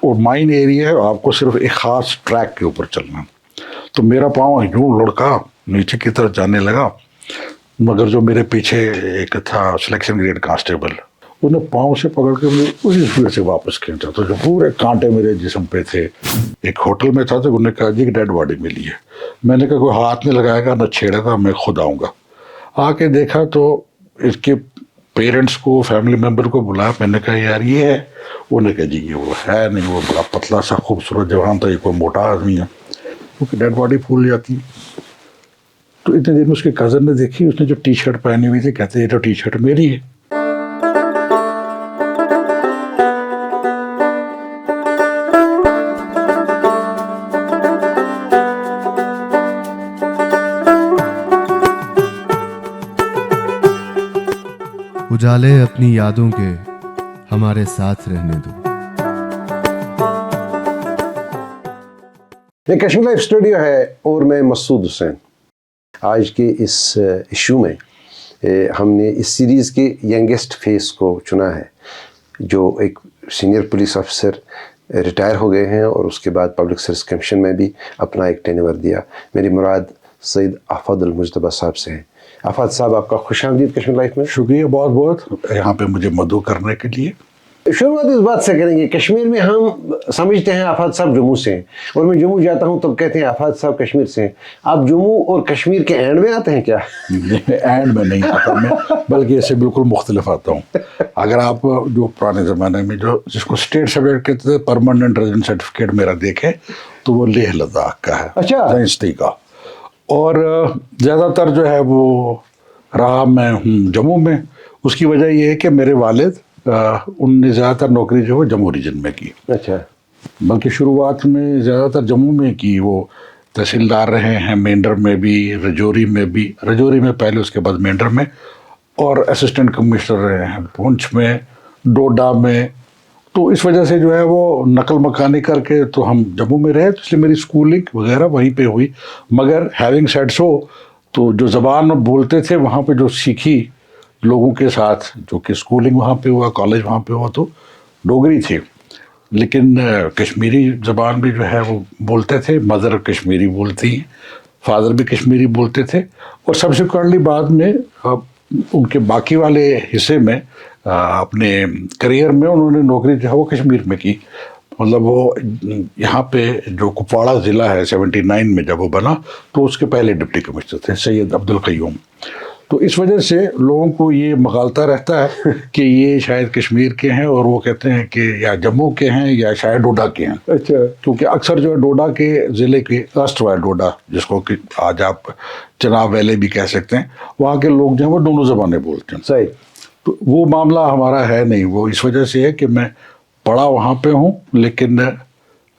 اور mine area ہے, آپ کو صرف ایک خاص ٹریک کے اوپر چلنا. تو میرا پاؤں یوں لڑکا نیچے کی طرف جانے لگا, مگر جو میرے پیچھے ایک تھا سلیکشن گریڈ کانسٹیبل, انہوں نے پاؤں سے پکڑ کے مجھے اسی اسپیڈ سے واپس کھینچا. تو جو پورے کانٹے میرے جسم پہ تھے. ایک ہوٹل میں تھا تو انہوں نے کہا جی ڈیڈ باڈی ملی ہے. میں نے کہا کوئی ہاتھ نہیں لگائے گا نہ چھیڑے گا, میں خود آؤں گا. آ کے دیکھا تو اس کے پیرنٹس کو, فیملی ممبر کو بلایا. میں نے کہا یار یہ ہے. انہوں نے کہا جی یہ وہ ہے نہیں, وہ بڑا پتلا سا خوبصورت جوان تھا, یہ کوئی موٹا آدمی ہے. کیونکہ ڈیڈ باڈی پھول جاتی. تو اتنے دیر میں اس کے کزن نے دیکھی, اس نے جو ٹی شرٹ پہنی ہوئی تھی, کہتے یہ تو ٹی شرٹ میری ہے. اجالے اپنی یادوں کے ہمارے ساتھ رہنے دو. یہ کشمیر لائف اسٹوڈیو ہے اور میں مسعود حسین. آج کے اس ایشو میں ہم نے اس سیریز کے ینگسٹ فیس کو چنا ہے, جو ایک سینئر پولیس افسر ریٹائر ہو گئے ہیں اور اس کے بعد پبلک سروس کمیشن میں بھی اپنا ایک ٹینور دیا. میری مراد سید آفاد المجتبیٰ صاحب سے ہے. آفاد صاحب آپ کا خوش آمدید کشمیر لائف میں. شکریہ بہت بہت یہاں پہ مجھے مدعو کرنے کے لیے. شروعات اس بات سے کریں گے, کشمیر میں ہم سمجھتے ہیں آفاد صاحب جموں سے ہیں, اور میں جموں جاتا ہوں تب کہتے ہیں آفاد صاحب کشمیر سے ہیں. آپ جموں اور کشمیر کے اینڈ میں آتے ہیں کیا؟ اینڈ میں نہیں آتا میں, بلکہ اسے بالکل مختلف آتا ہوں. اگر آپ جو پرانے زمانے میں جو جس کو اسٹیٹ سرٹیفکیٹ کہتے تھے, پرماننٹ ریزیڈنٹ سرٹیفکیٹ میرا دیکھیں تو وہ لیہ لداخ کا ہے. اچھا. سائنسٹی کا. اور زیادہ تر جو ہے وہ رہا میں ہوں جموں میں. اس کی وجہ یہ ہے کہ میرے والد ان نے زیادہ تر نوکری جو ہے جموں ریجن میں کی. اچھا. بلکہ شروعات میں زیادہ تر جموں میں کی. وہ تحصیلدار رہے ہیں مینڈر میں بھی, رجوری میں بھی, رجوری میں پہلے, اس کے بعد مینڈر میں, اور اسسٹنٹ کمشنر رہے ہیں پونچھ میں, ڈوڈا میں. تو اس وجہ سے جو ہے وہ نقل مکانی کر کے تو ہم جموں میں رہے, تو اس لیے میری اسکولنگ وغیرہ وہیں پہ ہوئی. مگر ہیونگ سیڈ سو, تو جو زبان بولتے تھے وہاں پہ جو سیکھی لوگوں کے ساتھ, جو کہ اسکولنگ وہاں پہ ہوا, کالج وہاں پہ ہوا, تو ڈوگری تھی. لیکن کشمیری زبان بھی جو ہے وہ بولتے تھے. مدر کشمیری بولتی ہیں, فادر بھی کشمیری بولتے تھے. اور سبسیکوئنٹلی بعد میں ان کے باقی والے حصے میں اپنے کریئر میں انہوں نے نوکری جو ہے وہ کشمیر میں کی. مطلب وہ یہاں پہ جو کپواڑہ ضلع ہے 79 میں جب وہ بنا, تو اس کے پہلے ڈپٹی کمشنر تھے سید عبد القیوم. تو اس وجہ سے لوگوں کو یہ مغالطہ رہتا ہے کہ یہ شاید کشمیر کے ہیں, اور وہ کہتے ہیں کہ یا جموں کے ہیں یا شاید ڈوڈا کے ہیں. اچھا. کیونکہ اکثر جو ہے ڈوڈا کے ضلع کے اسٹوائر ڈوڈا, جس کو کہ آج آپ چناب ویلی بھی کہہ سکتے ہیں, وہاں کے لوگ جو ہیں وہ دونوں زبانیں بولتے ہیں. صحیح. تو وہ معاملہ ہمارا ہے نہیں. وہ اس وجہ سے ہے کہ میں پڑھا وہاں پہ ہوں, لیکن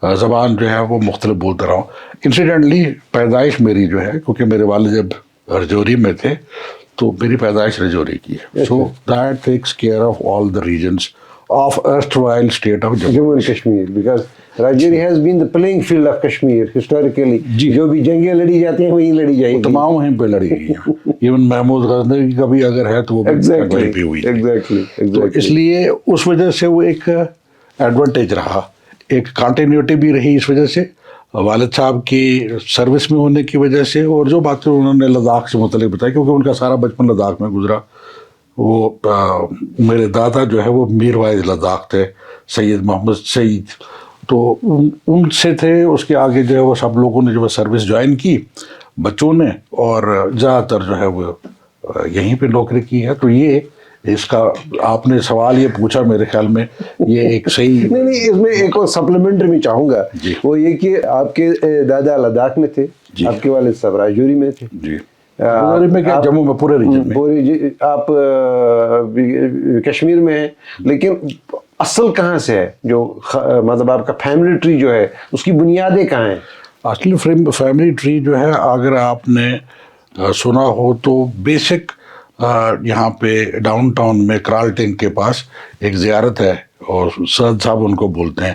زبان جو ہے وہ مختلف بولتا رہا ہوں. انسیڈنٹلی پیدائش میری جو ہے, کیونکہ میرے والد جب رجوری میں تھے تو میری پیدائش رجوری کی ہے. So that takes care of all the regions of erstwhile state of Jammu and Kashmir, because Rajouri has been the playing field of Kashmir historically. جو بھی جنگیں لڑی جاتی ہیں وہیں لڑی جائیں گی, تمام وہیں پہ لڑی گئی ہیں. ایون محمود غزنوی کا بھی اگر ہے تو وہ وہیں پہ ہوئی. تو اس لیے اس وجہ سے وہ ایک ایڈوانٹیج رہا, ایک کنٹینیوٹی بھی رہی اس وجہ سے, والد صاحب کی سروس میں ہونے کی وجہ سے. اور جو باتیں انہوں نے لداخ سے متعلق بتائی, کیونکہ ان کا سارا بچپن لداخ میں گزرا. وہ میرے دادا جو ہے وہ میر وائز لداخ تھے, سید محمد سعید. تو ان سے تھے. اس کے آگے جو ہے وہ سب لوگوں نے جو ہے سروس جوائن کی بچوں نے, اور زیادہ تر جو ہے وہ یہیں پہ نوکری کی ہے. تو یہ اس کا آپ نے سوال یہ پوچھا, میرے خیال میں یہ ایک صحیح نہیں, اس میں ایک اور سپلیمنٹری میں چاہوں گا. وہ یہ کہ آپ کے دادا لداخ میں تھے, آپ کے والد صاحب راجوری میں تھے. جی. میں کیا جموں میں پورے ریجن میں. آپ کشمیر میں ہیں, لیکن اصل کہاں سے ہے؟ جو مطلب آپ کا فیملی ٹری جو ہے اس کی بنیادیں کہاں ہیں؟ اصلی فیملی ٹری جو ہے اگر آپ نے سنا ہو تو بیسک یہاں پہ ڈاؤن ٹاؤن میں کرالٹنگ کے پاس ایک زیارت ہے, اور سعد صاحب ان کو بولتے ہیں.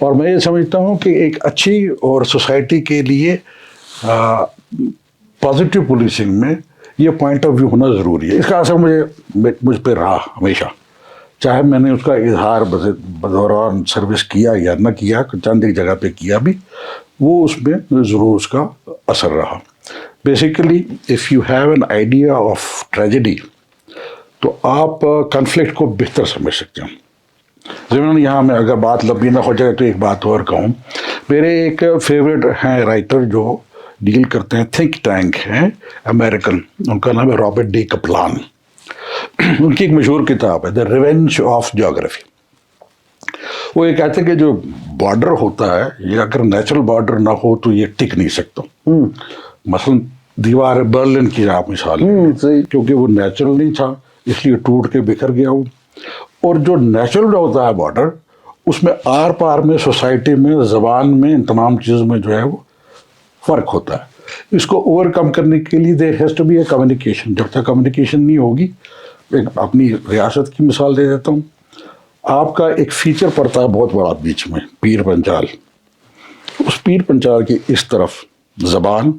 اور میں یہ سمجھتا ہوں کہ ایک اچھی اور سوسائٹی کے لیے پازیٹیو پولیسنگ میں یہ پوائنٹ آف ویو ہونا ضروری ہے. اس کا اثر مجھ پہ رہا ہمیشہ, چاہے میں نے اس کا اظہار بدوران سروس کیا یا نہ کیا, چند ایک جگہ پہ کیا بھی, وہ اس میں ضرور اس کا اثر رہا. Basically if you have an idea of tragedy تو آپ کنفلکٹ کو بہتر سمجھ سکتے ہیں. ضمن یہاں میں اگر بات لمبی نہ ہو جائے تو ایک بات اور کہوں, میرے ایک فیوریٹ ہیں رائٹر جو ڈیل کرتے ہیں, تھنک ٹینک ہیں امریکن, ان کا نام ہے رابرٹ ڈی کپلان. ان کی ایک مشہور کتاب ہے دا ریونج آف جیوگرافی. وہ یہ کہتے ہیں کہ جو بارڈر ہوتا ہے یہ اگر نیچرل بارڈر نہ ہو تو یہ ٹک نہیں سکتا. مثلا دیوار برلن کی آپ مثال, کیونکہ وہ نیچرل نہیں تھا اس لیے ٹوٹ کے بکھر گیا وہ. اور جو نیچرل ہوتا ہے بارڈر, اس میں آر پار میں سوسائٹی میں زبان میں ان تمام چیزوں میں جو ہے وہ فرق ہوتا ہے. اس کو اوور کم کرنے کے لیے there has to be a communication. جب تک کمیونیکیشن نہیں ہوگی, ایک اپنی ریاست کی مثال دے دیتا ہوں, آپ کا ایک فیچر پڑتا ہے بہت بڑا بیچ میں, پیر پنچال. اس پیر پنچال کی اس طرف زبان,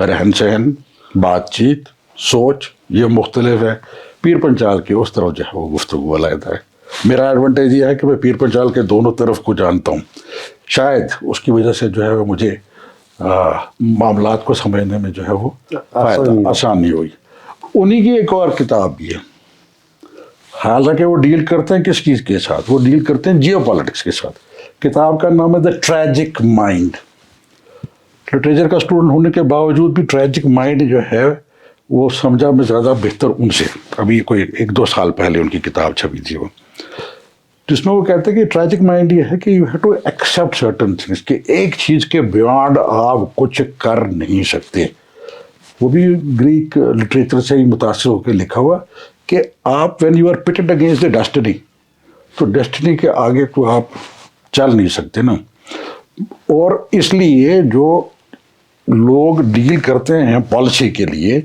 رہن سہن, بات چیت, سوچ یہ مختلف ہے. پیر پنچال کے اس طرف جو ہے وہ گفتگو علیحدہ ہے. میرا ایڈوانٹیج یہ ہے کہ میں پیر پنچال کے دونوں طرف کو جانتا ہوں, شاید اس کی وجہ سے جو ہے وہ مجھے معاملات کو سمجھنے میں جو ہے وہ آسانی ہوئی. انہی کی ایک اور کتاب بھی ہے, حالانکہ وہ ڈیل کرتے ہیں کس چیز کے ساتھ, وہ ڈیل کرتے ہیں جیو پالیٹکس کے ساتھ. کتاب کا نام ہے دا ٹریجک مائنڈ. لٹریچر کا اسٹوڈنٹ ہونے کے باوجود بھی ٹریجک مائنڈ جو ہے وہ سمجھا میں زیادہ بہتر ان سے. ابھی کوئی 1-2 سال پہلے ان کی کتاب چھپی تھی وہ, جس میں وہ کہتے ہیں کہ ٹریجک مائنڈ یہ ہے کہ you have to accept certain things, کہ ایک چیز کے بیانڈ آپ کچھ کر نہیں سکتے. وہ بھی گریک لٹریچر سے ہی متاثر ہو کے لکھا ہوا کہ آپ when you are putted against the destiny, تو ڈیسٹنی کے آگے تو آپ چل نہیں سکتے نا. اور اس لیے جو لوگ ڈیل کرتے ہیں پالیسی کے لیے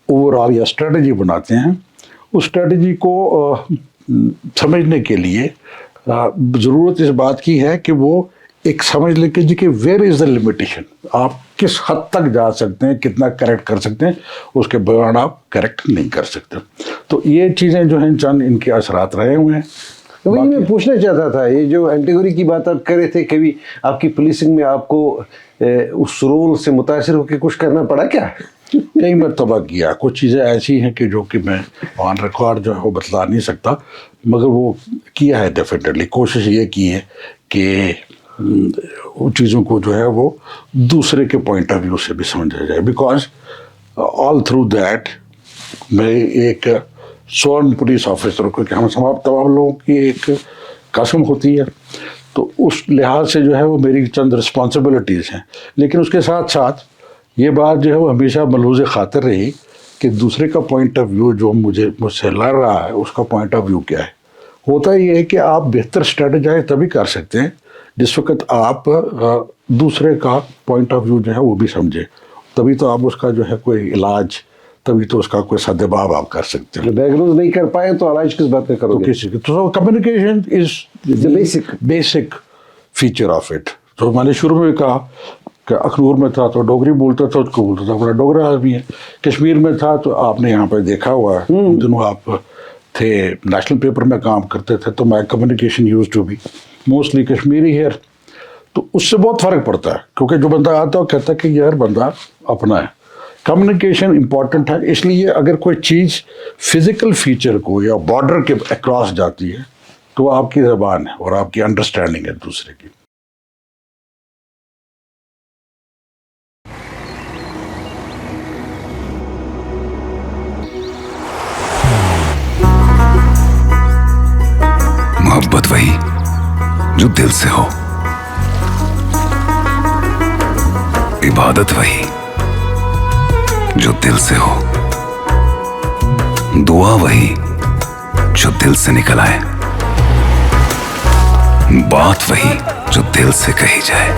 اوور آل یا اسٹریٹجی بناتے ہیں, اس اسٹریٹجی کو سمجھنے کے لیے ضرورت اس بات کی ہے کہ وہ ایک سمجھ لیں کہ جی کہ ویئر از دا لمیٹیشن, آپ کس حد تک جا سکتے ہیں, کتنا کریکٹ کر سکتے ہیں, اس کے بیان آپ کریکٹ نہیں کر سکتے. تو یہ چیزیں جو ہیں چند ان کے اثرات رہے ہوئے ہیں. وہی میں پوچھنا چاہتا تھا, یہ جو اینٹیگوری کی بات آپ کر رہے تھے, کبھی آپ کی پولیسنگ میں آپ کو اس رول سے متاثر ہو کے کچھ کرنا پڑا کیا؟ کئی مرتبہ کیا. کچھ چیزیں ایسی ہیں کہ جو کہ میں آن ریکارڈ جو ہے وہ بتلا نہیں سکتا, مگر وہ کیا ہے ڈیفینیٹلی. کوشش یہ کی ہے کہ ان چیزوں کو جو ہے وہ دوسرے کے پوائنٹ آف ویو سے بھی سمجھا جائے. بیکاز آل تھرو دیٹ میں ایک سورن پولیس آفیسر کو کہ ہم تمام لوگوں کی ایک قسم ہوتی ہے, تو اس لحاظ سے جو ہے وہ میری چند رسپانسبلٹیز ہیں. لیکن اس کے ساتھ ساتھ یہ بات جو ہے وہ ہمیشہ ملحوظ خاطر رہی کہ دوسرے کا پوائنٹ آف ویو جو مجھ سے لڑ رہا ہے اس کا پوائنٹ آف ویو کیا ہے. ہوتا یہ ہے کہ آپ بہتر اسٹریٹجائز تبھی کر سکتے ہیں جس وقت آپ دوسرے کا پوائنٹ آف ویو جو ہے وہ بھی سمجھیں, تبھی تو آپ اس کا جو ہے کوئی علاج, تبھی تو اس کا کوئی سدباب آپ کر سکتے ہیں. ڈائگنوز نہیں کر پائے تو علاج کس بات کا کرو گے؟ تو communication is basic feature of it. تو میں نے شروع میں کہا کہ اخنور میں تھا تو ڈوگری بولتا تھا, اس کو بولتا تھا بڑا ڈوگرا آدمی ہے. کشمیر میں تھا تو آپ نے یہاں پہ دیکھا ہوا ہے, ان دنوں آپ تھے نیشنل پیپر میں کام کرتے تھے, تو میں communication used to be mostly Kashmiri here. تو اس سے بہت فرق پڑتا ہے, کیونکہ جو بندہ آتا ہے وہ کہتا ہے کہ یار بندہ اپنا ہے. کمیونیکیشن امپورٹنٹ ہے, اس لیے اگر کوئی چیز فزیکل فیچر کو یا بارڈر کے اکراس جاتی ہے تو وہ آپ کی زبان ہے اور آپ کی انڈرسٹینڈنگ ہے دوسرے کی. محبت وہی جو دل سے ہو, عبادت وہی جو دل سے ہو, دعا وہی جو دل سے نکل آئے, بات وہی جو دل سے کہی جائے,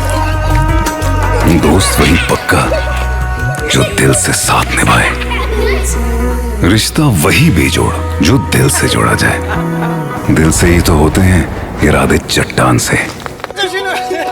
دوست وہی پکا جو دل سے ساتھ نبھائے, رشتہ وہی بے جوڑ جو دل سے جوڑا جائے. دل سے ہی تو ہوتے ہیں ارادے چٹان سے.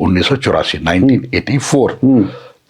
1984 1984।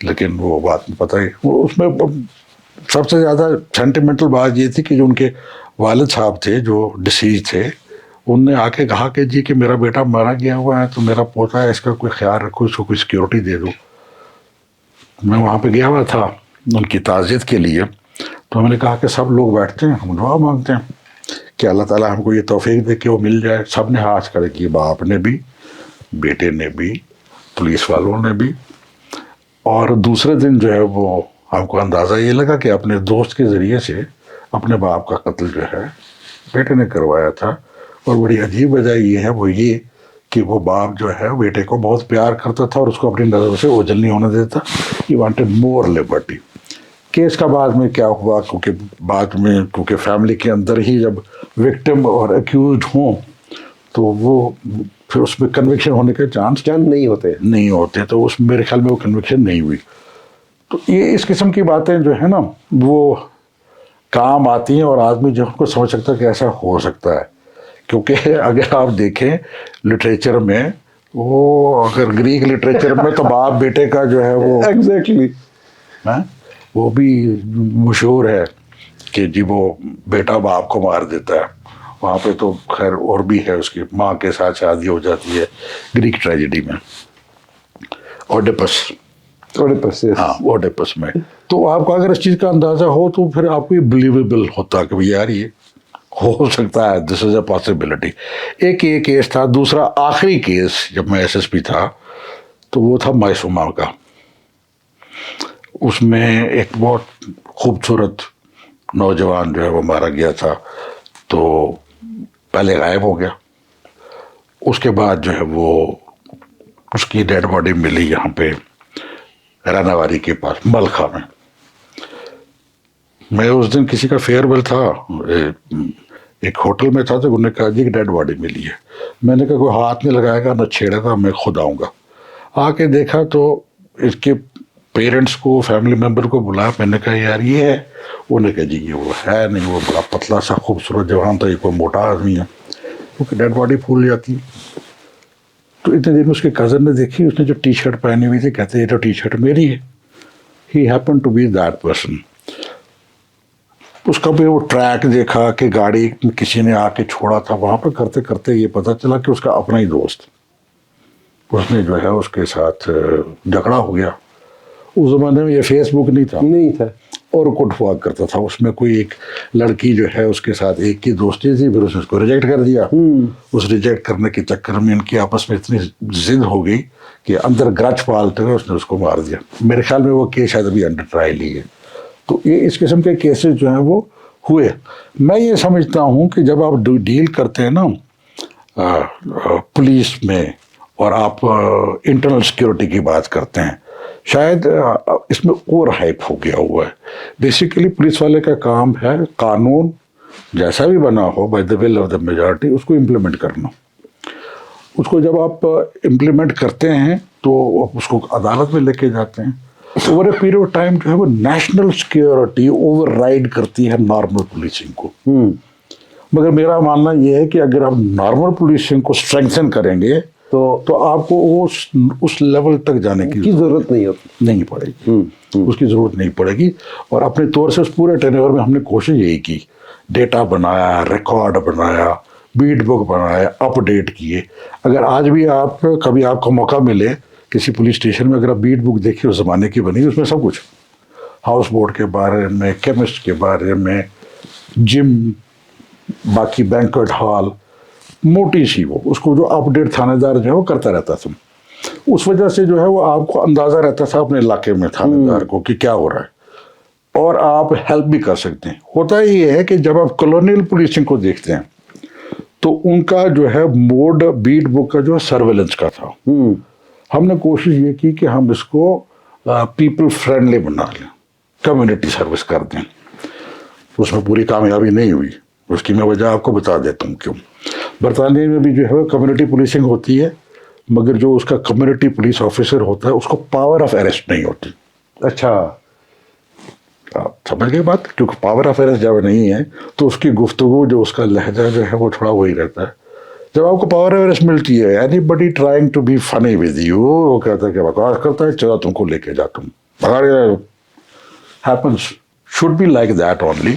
لیکن وہ بات پتہ ہی وہ اس میں سب سے زیادہ سینٹیمنٹل بات یہ تھی کہ جو ان کے والد صاحب تھے جو ڈسیز تھے ان نے آ کے کہا کہ جی کہ میرا بیٹا مارا گیا ہوا ہے تو میرا پوتا ہے اس کا کوئی خیال رکھو اس کو کوئی سیکیورٹی دے دو. میں وہاں پہ گیا ہوا تھا ان کی تعزیت کے لیے تو میں نے کہا کہ سب لوگ بیٹھتے ہیں ہم دعا مانگتے ہیں کہ اللہ تعالیٰ ہم کو یہ توفیق دے کہ وہ مل جائے. سب نے ہاتھ کھڑے کیے باپ نے بھی بیٹے نے بھی پولیس والوں نے بھی. اور دوسرے دن جو ہے وہ ہم کو اندازہ یہ لگا کہ اپنے دوست کے ذریعے سے اپنے باپ کا قتل جو ہے بیٹے نے کروایا تھا. اور بڑی عجیب وجہ یہ ہے وہ یہ کہ وہ باپ جو ہے بیٹے کو بہت پیار کرتا تھا اور اس کو اپنی نظر سے اوجھل نہیں ہونے دیتا. He wanted more Liberty. Case کا بعد میں کیا ہوا کیونکہ فیملی کے اندر ہی جب وکٹم اور ایکیوزڈ ہوں تو وہ پھر اس میں کنوکشن ہونے کے چانس نہیں ہوتے تو اس میرے خیال میں وہ کنوکشن نہیں ہوئی. تو یہ اس قسم کی باتیں جو ہے نا وہ کام آتی ہیں اور آدمی جو کو سمجھ سکتا ہے کہ ایسا ہو سکتا ہے. کیونکہ اگر آپ دیکھیں لٹریچر میں وہ اگر گریک لٹریچر میں تو باپ بیٹے کا جو ہے وہ ایگزیکٹلی وہ بھی مشہور ہے کہ جی وہ بیٹا باپ کو مار دیتا ہے. وہاں پہ تو خیر اور بھی ہے اس کی ماں کے ساتھ شادی ہو جاتی ہے گریک ٹریجڈی میں اوڈیپس میں. تو آپ کو اگر اس چیز کا اندازہ ہو تو پھر آپ کو یہ بلیویبل ہوتا کہ یار یہ ہو سکتا ہے دس از اے پاسبلٹی. ایک یہ کیس تھا. دوسرا آخری کیس جب میں SSP تھا تو وہ تھا مائسوما کا. اس میں ایک بہت خوبصورت نوجوان جو ہے وہ مارا گیا تھا تو پہلے غائب ہو گیا. اس کے بعد جو ہے وہ اس کی ڈیڈ باڈی ملی یہاں پہ راناواری کے پاس ملخا میں. میں اس دن کسی کا فیئر ویل تھا ایک ہوٹل میں تھا تو انہوں نے کہا جی کہ ڈیڈ باڈی ملی ہے. میں نے کہا کوئی ہاتھ نہیں لگائے گا نہ چھیڑے گا میں خود آؤں گا. آ کے دیکھا تو اس کے پیرنٹس کو فیملی ممبر کو بلایا. میں نے کہا یار یہ ہے. انہوں نے کہا جی یہ وہ ہے نہیں وہ بڑا پتلا سا خوبصورت جوان تھا یہ کوئی موٹا آدمی ہے کیونکہ ڈیڈ باڈی پھول جاتی ہے. تو اتنے دن میں اس کے کزن نے دیکھی اس نے جو ٹی شرٹ پہنی ہوئی تھی کہتے یہ تو ٹی شرٹ میری ہے. He happen to be that person. اس کا بھی وہ ٹریک دیکھا کہ گاڑی کسی نے آ کے چھوڑا تھا وہاں پہ کرتے کرتے یہ پتہ چلا کہ اس کا اپنا ہی دوست اس نے جو ہے اس کے ساتھ جھگڑا ہو گیا. اس زمانے میں یہ فیس بک نہیں تھا اور کٹ ہوا کرتا تھا. اس میں کوئی ایک لڑکی جو ہے اس کے ساتھ ایک کی دوستی تھی پھر اس نے اس کو ریجیکٹ کر دیا. اس ریجیکٹ کرنے کے چکر میں ان کی آپس میں اتنی ضد ہو گئی کہ اندر گرج پالتے ہوئے اس نے اس کو مار دیا. میرے خیال میں وہ کیس شاید ابھی انڈر ٹرائل ہی ہے. تو یہ اس قسم کے کیسز جو ہیں وہ ہوئے. میں یہ سمجھتا ہوں کہ جب آپ ڈیل کرتے ہیں نا پولیس میں اور آپ انٹرنل سیکیورٹی کی بات کرتے ہیں شاید اس میں اوور ہائپ ہو گیا ہوا ہے. بیسیکلی پولیس والے کا کام ہے قانون جیسا بھی بنا ہو by the will of the majority اس کو امپلیمنٹ کرنا. اس کو جب آپ امپلیمنٹ کرتے ہیں تو آپ اس کو عدالت میں لے کے جاتے ہیں. Over a period of time جو ہے وہ نیشنل سیکیورٹی اوور رائڈ کرتی ہے نارمل پولیسنگ کو. مگر میرا ماننا یہ ہے کہ اگر آپ نارمل پولیسنگ کو اسٹرینگتھن کریں گے تو آپ کو اس لیول تک جانے کی ضرورت نہیں پڑے گی. اس کی ضرورت نہیں پڑے گی. اور اپنے طور سے اس پورے ٹینیور میں ہم نے کوشش یہی کی ڈیٹا بنایا ریکارڈ بنایا بیٹ بک بنایا اپ ڈیٹ کیے. اگر آج بھی کبھی آپ کو موقع ملے کسی پولیس اسٹیشن میں اگر آپ بیٹ بک دیکھیے اس زمانے کی بنی اس میں سب کچھ ہاؤس بوٹ کے بارے میں کیمسٹ کے بارے میں جم باقی بینکویٹ ہال موٹی سی وہ اس کو جو اپ ڈیٹ تھانے دار جو ہے وہ کرتا رہتا تھا. اس وجہ سے جو ہے وہ آپ کو اندازہ رہتا تھا اپنے علاقے میں تھانے دار کو کہ کیا ہو رہا ہے اور آپ ہیلپ بھی کر سکتے ہیں. ہوتا یہ ہے کہ جب آپ کالونیل پولیسنگ کو دیکھتے ہیں تو ان کا جو ہے موڈ بیٹ بک کا جو سرویلنس کا تھا. ہم نے کوشش یہ کی کہ ہم اس کو پیپل فرینڈلی بنا لیں کمیونٹی سروس کر دیں. اس میں پوری کامیابی نہیں ہوئی. اس کی میں وجہ آپ کو بتا دیتا ہوں کیوں. برطانیہ میں بھی جو ہے کمیونٹی پولیسنگ ہوتی ہے مگر جو اس کا کمیونٹی پولیس آفیسر ہوتا ہے اس کو پاور آف اریسٹ نہیں ہوتی. اچھا آپ سمجھ گئے بات. کیونکہ پاور آف اریسٹ جب نہیں ہے تو اس کی گفتگو جو اس کا لہجہ جو ہے وہ تھوڑا وہی رہتا ہے. جب آپ کو پاور آف اریسٹ ملتی ہے anybody trying to be funny with you وہ کہتا ہے کہ بکواس کرتا ہے چلا تم کو لے کے جاتا ہوں. happens should be like that only.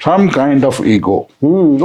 some kind of ego.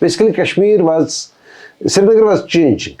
basically Kashmir was, Srinagar was changing,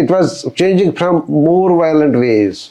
it was changing from more violent ways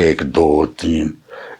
1, 2, 3,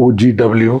OGW,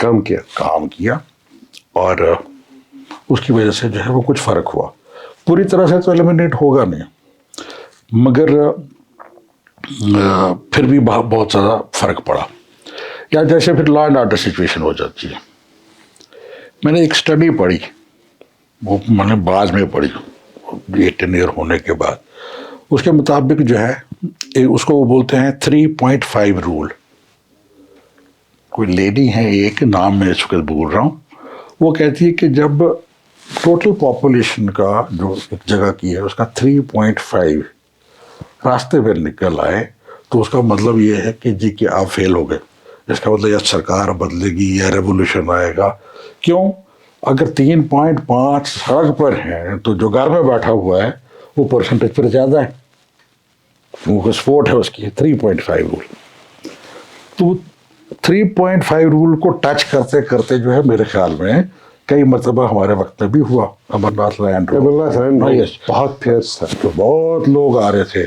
کام کیا اور اس کی وجہ سے جو ہے وہ کچھ فرق ہوا. پوری طرح سے تو ایلیمنیٹ ہوگا نہیں, مگر پھر بھی بہت زیادہ فرق پڑا. یا جیسے پھر لا اینڈ آرڈر سچویشن ہو جاتی ہے. میں نے ایک اسٹڈی پڑھی, وہ میں نے بعد میں پڑھی 18 ایئر ہونے کے بعد. اس کے مطابق جو ہے اس کو وہ بولتے ہیں 3.5 رول. کوئی لیڈی ہے, ایک نام میں اس وقت بول رہا ہوں, وہ کہتی ہے کہ جب ٹوٹل پاپولیشن کا جو ایک جگہ کی ہے اس کا 3.5 راستے پہ نکل آئے تو اس کا مطلب یہ ہے کہ جی کہ آپ فیل ہو گئے. اس کا مطلب یا سرکار بدلے گی یا ریولوشن آئے گا. کیوں؟ اگر 3.5 سڑک پر ہیں تو جو گھر میں بیٹھا ہوا ہے وہ پرسنٹیج پر زیادہ ہے, کیونکہ سپورٹ ہے اس کی 3.5 رول. تو 3.5 رول کو ٹچ کرتے کرتے جو ہے میرے خیال میں کئی مرتبہ ہمارے وقت میں بھی ہوا. امرناتھ لینڈ بہت فیئرس تھا, تو بہت لوگ آ رہے تھے.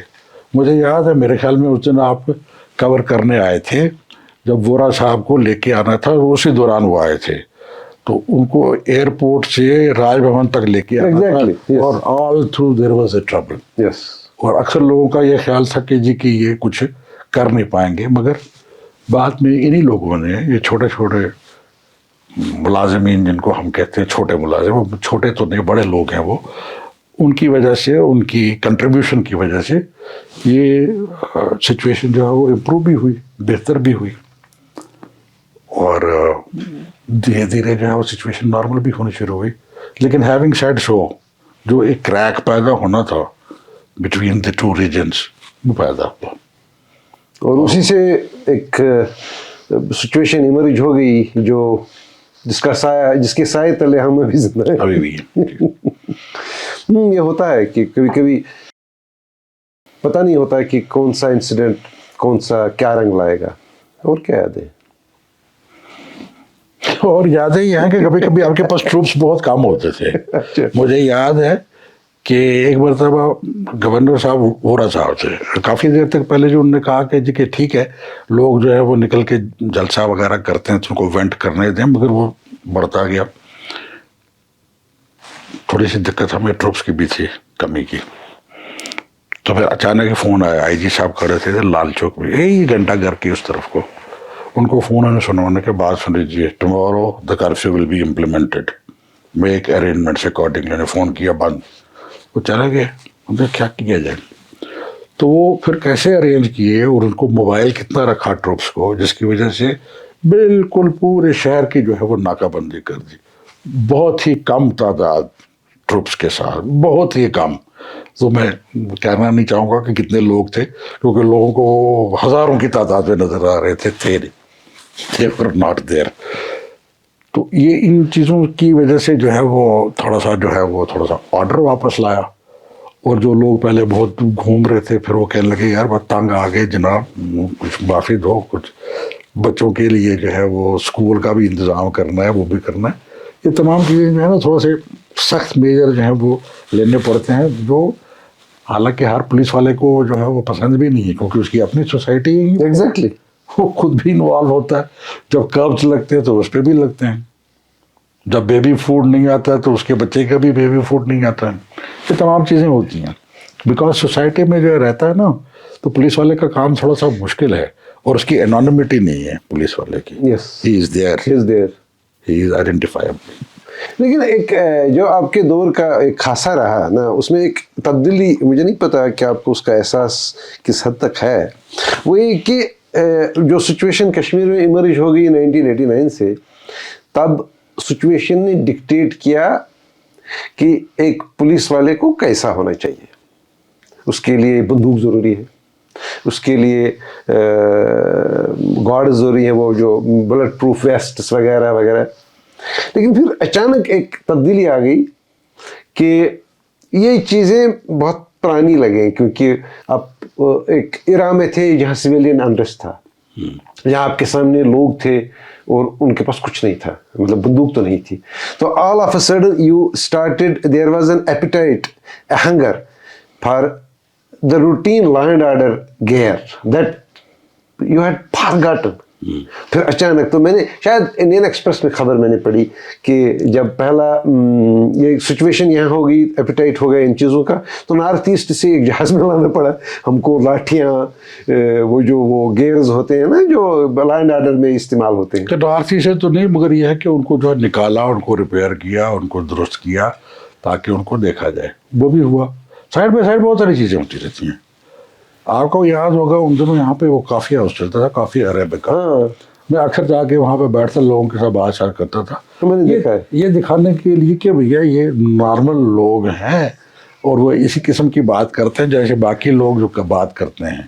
مجھے یاد ہے میرے خیال میں اس دن آپ کور کرنے آئے تھے جب وورا صاحب کو لے کے آنا تھا, اسی دوران وہ آئے تھے. تو ان کو ایئرپورٹ سے راج بھون تک لے کے آنا تھا اور all through there was a trouble. اور اکثر لوگوں کا یہ خیال تھا کہ جی کہ یہ کچھ کر نہیں پائیں گے, مگر بعد میں انہی لوگوں نے, یہ چھوٹے چھوٹے ملازمین جن کو ہم کہتے ہیں چھوٹے ملازم, وہ چھوٹے تو نہیں بڑے لوگ ہیں, وہ ان کی وجہ سے, ان کی کنٹریبیوشن کی وجہ سے یہ سچویشن جو ہے وہ امپروو بھی ہوئی, بہتر بھی ہوئی. اور دھیرے دھیرے جو ہے وہ سچویشن نارمل بھی ہونی شروع ہوئی. لیکن ہیونگ سیڈ سو, جو ایک کریک پیدا ہونا تھا بٹوین دی ٹو ریجنس وہ پیدا ہوا, اور اسی سے ایک سچویشن ایمرج ہو گئی جو جس کے سائے تلے ہم ابھی زندہ ہیں. ابھی بھی یہ ہوتا ہے کہ کبھی کبھی پتہ نہیں ہوتا ہے کہ کون سا انسیڈنٹ کون سا کیا رنگ لائے گا. اور کیا یاد ہے؟ اور یادیں یہ ہیں کہ کبھی کبھی آپ کے پاس ٹروپس بہت کم ہوتے تھے. مجھے یاد ہے کہ ایک مرتبہ گورنر صاحب وورا صاحب تھے, کافی دیر تک پہلے جو انہوں نے کہا کہ جی کہ ٹھیک ہے لوگ جو ہے وہ نکل کے جلسہ وغیرہ کرتے ہیں تو ان کو وینٹ کرنے دیں, مگر وہ بڑھتا گیا. تھوڑی سی دقت ہمیں ٹروپس کی بھی تھی, کمی کی. تو پھر اچانک فون آیا, آئی جی صاحب کھڑے تھے لال چوک میں, یہی گھنٹہ گھر کی اس طرف کو. ان کو فون آنے سنوانے کے بعد سن لیجیے, tomorrow the curfew will be implemented, make arrangements accordingly. نے فون کیا, بند. وہ چلے گئے, انہیں کیا کیا جائے. تو وہ پھر کیسے ارینج کیے, اور ان کو موبائل کتنا رکھا ٹروپس کو, جس کی وجہ سے بالکل پورے شہر کی جو ہے وہ ناکہ بندی کر دی. بہت ہی کم تعداد ٹروپس کے ساتھ, بہت ہی کم. تو میں کہنا نہیں چاہوں گا کہ کتنے لوگ تھے, کیونکہ لوگوں کو ہزاروں کی تعداد میں نظر آ رہے تھے ناٹ دیر. تو یہ ان چیزوں کی وجہ سے جو ہے وہ تھوڑا سا آرڈر واپس لایا. اور جو لوگ پہلے بہت گھوم رہے تھے پھر وہ کہنے لگے یار بہت تنگ آ گئے جناب, کچھ معافی دو, کچھ بچوں کے لیے جو ہے وہ اسکول کا بھی انتظام کرنا ہے, وہ بھی کرنا ہے. یہ تمام چیزیں جو ہے نا تھوڑا سے سخت میجر جو ہیں وہ لینے پڑتے ہیں, جو حالانکہ ہر پولیس والے کو جو ہے وہ پسند بھی نہیں ہے, کیونکہ اس کی اپنی سوسائٹی ہی ہے. ایگزیکٹلی, وہ خود بھی انوالو ہوتا ہے. جب کربس لگتے ہیں تو اس پہ بھی لگتے ہیں, جب بیبی فوڈ نہیں آتا ہے تو اس کے بچے کا بھی بیبی فوڈ نہیں آتا ہے. یہ تمام چیزیں ہوتی ہیں. بیکاز سوسائٹی میں جو رہتا ہے نا تو پولیس والے کا کام تھوڑا سا مشکل ہے, اور اس کی انانیمٹی نہیں ہے پولیس والے کی. He is there, he is identifiable. لیکن ایک جو آپ کے دور کا ایک خاصہ رہا نا, اس میں ایک تبدیلی, مجھے نہیں پتا کہ آپ کو اس کا احساس کس حد تک ہے, وہ یہ کہ جو سچویشن کشمیر میں ایمرج ہو گئی 1989 سے, تب سچویشن نے ڈکٹیٹ کیا کہ ایک پولیس والے کو کیسا ہونا چاہیے. اس کے لیے بندوق ضروری ہے, اس کے لیے گارڈ ضروری ہے, وہ جو بلٹ پروف ویسٹس وغیرہ وغیرہ. لیکن پھر اچانک ایک تبدیلی آ گئی کہ یہ چیزیں بہت پرانی لگیں, کیونکہ اب ایک ایرا میں تھے جہاں سویلین انریسٹ تھا, جہاں آپ کے سامنے لوگ تھے اور ان کے پاس کچھ نہیں تھا, مطلب بندوق تو نہیں تھی. تو all of a sudden you started, there was an appetite, a hunger for the routine law and order gear that you had forgotten. پھر اچانک تو میں نے شاید انڈین ایکسپریس میں خبر میں نے پڑھی کہ جب پہلا یہ سچویشن یہاں ہو گئی, ایپیٹائٹ ہو گیا ان چیزوں کا, تو نارتھ ایسٹ سے ایک جہاز میں لانا پڑا ہم کو لاٹھیاں, وہ گیئرز ہوتے ہیں نا جو لینڈ آرڈر میں استعمال ہوتے ہیں. کہ نارتھ ایسٹ سے تو نہیں, مگر یہ ہے کہ ان کو جو ہے نکالا, ان کو ریپیئر کیا, ان کو درست کیا تاکہ ان کو دیکھا جائے. وہ بھی ہوا. سائڈ بائی سائڈ بہت ساری چیزیں ہوتی رہتی ہیں. آپ کو یاد ہوگا ان دنوں یہاں پہ وہ کافی ہاؤس چلتا تھا, کافی عربک کا. میں اکثر جا کے وہاں پہ بیٹھتا لوگوں کے ساتھ بات چیت کرتا تھا. میں نے دیکھا ہے یہ دکھانے کے لیے کہ بھیا یہ نارمل لوگ ہیں اور وہ اسی قسم کی بات کرتے ہیں جیسے باقی لوگ جو بات کرتے ہیں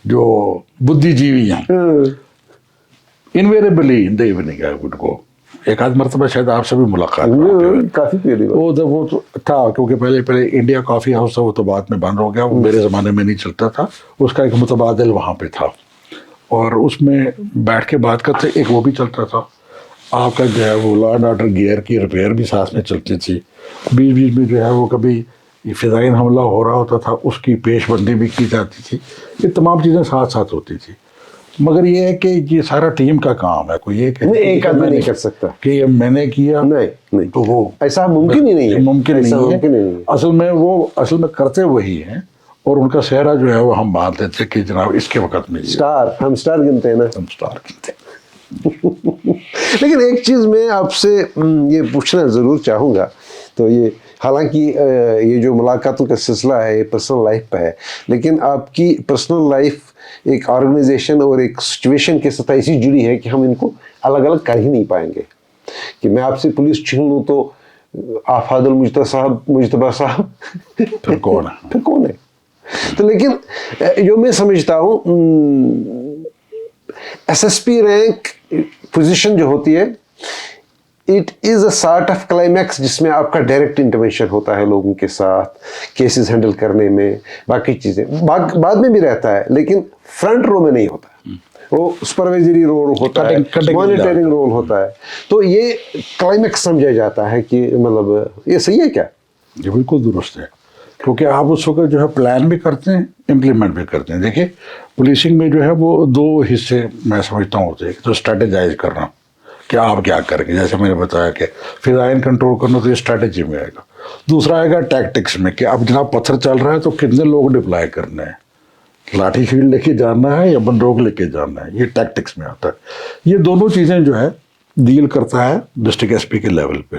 جو بدھی جیوی ہیں. Invariably in the evening I would go. ایک آدھ مرتبہ شاید آپ سے بھی ملاقات کافی پیری وہ تو تھا, کیونکہ پہلے انڈیا کافی ہاؤس تھا, وہ تو بعد میں بند ہو گیا. وہ میرے زمانے میں نہیں چلتا تھا. اس کا ایک متبادل وہاں پہ تھا اور اس میں بیٹھ کے بات کرتے. ایک وہ بھی چلتا تھا آپ کا جو ہے وہ لا اینڈ آرڈر گیئر کی ریپیئر بھی ساتھ میں چلتی تھی. بیچ بیچ میں جو ہے وہ کبھی فضائین حملہ ہو رہا ہوتا تھا, اس کی پیش بندی بھی کی جاتی تھی. یہ تمام چیزیں ساتھ ساتھ ہوتی تھی. مگر یہ ہے کہ یہ سارا ٹیم کا کام ہے. کوئی یہ کہ ایک آدمی نہیں کر سکتا کہ یہ میں نے کیا, نہیں تو وہ ایسا ممکن ہی نہیں ہے. ممکن نہیں ہے. اصل میں کرتے وہی ہیں اور ان کا سہرا جو ہے وہ ہم مانتے تھے کہ جناب اس کے وقت میں ہم اسٹار گنتے ہیں نا, ہم اسٹار گنتے ہیں. لیکن ایک چیز میں آپ سے یہ پوچھنا ضرور چاہوں گا, تو یہ حالانکہ یہ جو ملاقاتوں کا سلسلہ ہے یہ پرسنل لائف پہ ہے, لیکن آپ کی پرسنل لائف ایک آرگنائزیشن اور ایک سچویشن کے ساتھ ایسی جڑی ہے کہ ہم ان کو الگ الگ کر ہی نہیں پائیں گے. کہ میں آپ سے پولیس چھین لوں تو آفاد مجتبیٰ صاحب پھر کون ہے. تو لیکن جو میں سمجھتا ہوں S S P rank position جو ہوتی ہے it is a sort of climax جس میں آپ کا ڈائریکٹ انٹرونشن ہوتا ہے لوگوں کے ساتھ, کیسز ہینڈل کرنے میں, باقی چیزیں بعد میں بھی رہتا ہے, لیکن فرنٹ رو میں نہیں ہوتا. وہ سپروائزری رول ہوتا ہے, مانیٹرنگ رول ہوتا ہے. تو یہ کلائمیکس سمجھا جاتا ہے کہ مطلب یہ صحیح ہے کیا؟ یہ بالکل درست ہے, کیونکہ آپ اس وقت جو ہے پلان بھی کرتے ہیں, امپلیمنٹ بھی کرتے ہیں. دیکھیں پولیسنگ میں جو ہے وہ دو حصے میں سمجھتا ہوں ہوتے ہیں. تو اسٹریٹجائز کرنا کہ آپ کیا کریں گے, جیسے میں نے بتایا کہ فضائین کنٹرول کرنا تو یہ اسٹریٹجی میں آئے گا. دوسرا آئے گا ٹیکٹکس میں کہ اب جناب پتھر چل رہا ہے تو کتنے لوگ ڈپلائی کرنے ہیں, لاٹھی شیلڈ لے کے جانا ہے یا بندوق لے کے جانا ہے, یہ ٹیکٹکس میں آتا ہے. یہ دونوں چیزیں جو ہے ڈیل کرتا ہے ڈسٹرکٹ ایس پی کے لیول پہ.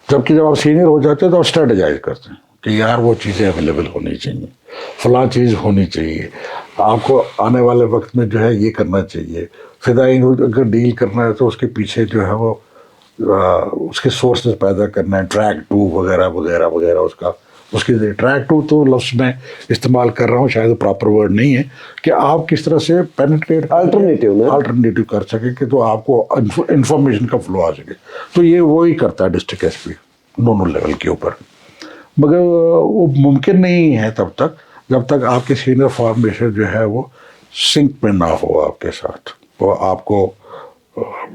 جبکہ جب آپ سینئر ہو جاتے ہیں تو آپ اسٹریٹجائز کرتے ہیں کہ یار وہ چیزیں اویلیبل ہونی چاہیے, فلاں چیز ہونی چاہیے, آپ کو آنے والے وقت میں جو ہے یہ کرنا چاہیے. فضائین اگر ڈیل کرنا ہے تو اس کے پیچھے جو ہے وہ اس کے سورسز پیدا کرنا ہے, ٹریک ٹو وغیرہ وغیرہ وغیرہ. اس کی ٹریک ٹو تو لفظ میں استعمال کر رہا ہوں, شاید پراپر ورڈ نہیں ہے, کہ آپ کس طرح سے پینیٹریٹ آلٹرنیٹیو کر سکیں کہ تو آپ کو انفارمیشن کا فلو آ سکے. تو یہ وہی کرتا ہے ڈسٹرکٹ ایس پی دونوں لیول کے اوپر. مگر وہ ممکن نہیں ہے تب تک جب تک آپ کے سینئر فارمیشن جو ہے وہ سنک میں نہ ہو آپ کے ساتھ, وہ آپ کو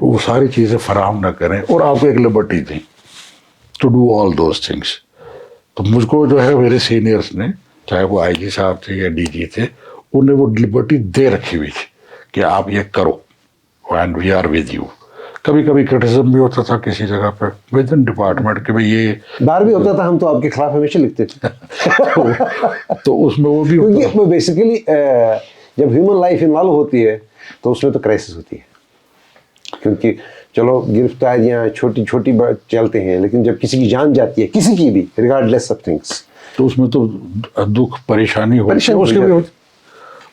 وہ ساری چیزیں فراہم نہ کریں اور آپ کو ایک لبرٹی دیں to do all those things. تو مجھ کو جو ہے میرے سینئرس نے, چاہے وہ آئی جی صاحب تھے یا ڈی جی تھے, انہیں وہ لبرٹی دے رکھی ہوئی تھی کہ آپ یہ کرو and we are with you. کبھی کبھی کرٹیسزم بھی ہوتا تھا کسی جگہ پہ ود ان ڈپارٹمنٹ کہ بھائی یہ بار بھی ہوتا تھا, ہم تو آپ کے خلاف ہمیشہ لکھتے تھے. تو اس میں وہ بھی کیونکہ بیسیکلی جب ہیومن لائف انوالو ہوتی ہے تو اس میں تو کرائسس ہوتی ہے. کیونکہ چلو گرفتاریاں چھوٹی چھوٹی چلتے ہیں, لیکن جب کسی کی جان جاتی ہے, کسی کی بھی ریگارڈ لیس آف تھنگس, تو اس میں تو دکھ پریشانی ہوتی ہے. اس کے بھی